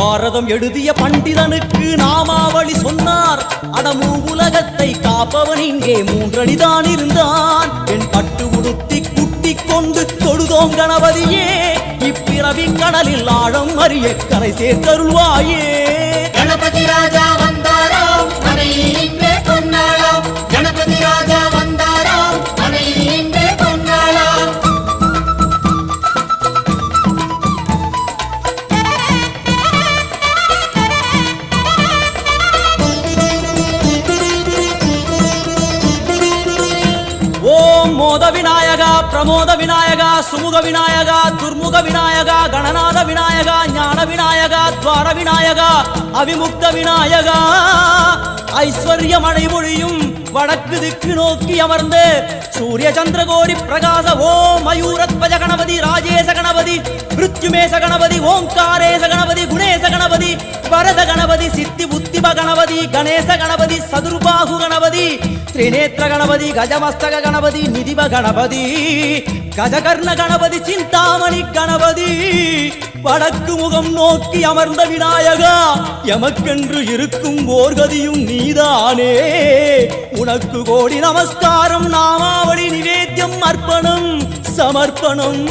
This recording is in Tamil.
பாரதம் எழுதிய பண்டிதனுக்கு நாமாவளி சொன்னார். அடமூ உலகத்தை காப்பவன் இங்கே மூன்றடிதான் இருந்தான். என் பட்டு உடுத்தி குட்டி கொண்டு தொழுதோம் கணபதியே, இப்பிறவி கடலில் ஆழம் அறிய கரை சேர்த்தருள்வாயே. கணபதி ராஜா வந்தாராம் மனையில் இன்றே பொன்னாளாம். கணபதி ராஜா வந்தாராம் மனையில் இன்றே பொன்னாளாம். ஓம் மோத விநாயகா, பிரமோத விநாயகா, சுமுக விநாயகா, துர்முக விநாயகா, கணநாத விநாயகா, ஞான விநாயகா, துவார விநாயகா, அவிமுக்த விநாயகா. ஐஸ்வர்ய மழைமொழியும் வடக்கு திக்கு நோக்கி அமர்ந்து சூரிய சந்திரகோடி பிரகாச ஓம் மயூரத்வஜ கணபதி, ராஜேச கணபதி, மிருத்யுமேச கணபதி, ஓம்காரேச கணபதி, குணேச கணபதி, வரத கணபதி, சித்தி புத்திப கணபதி, கணேச கணபதி, சதுர்பாகு கணபதி, திரிநேத்திர கணபதி, கஜமஸ்தக கணபதி, நிதிப கணபதி, கஜகர்ண கணபதி, சிந்தாமணி கணபதி. வடக்கு முகம் நோக்கி அமர்ந்த விநாயகா, எமக்கென்று இருக்கும் ஓர்கதியும் நீதானே. உனக்கு கோடி நமஸ்காரம், நாமாவளி நிவேத்தியம், அர்ப்பணம் சமர்ப்பணம்.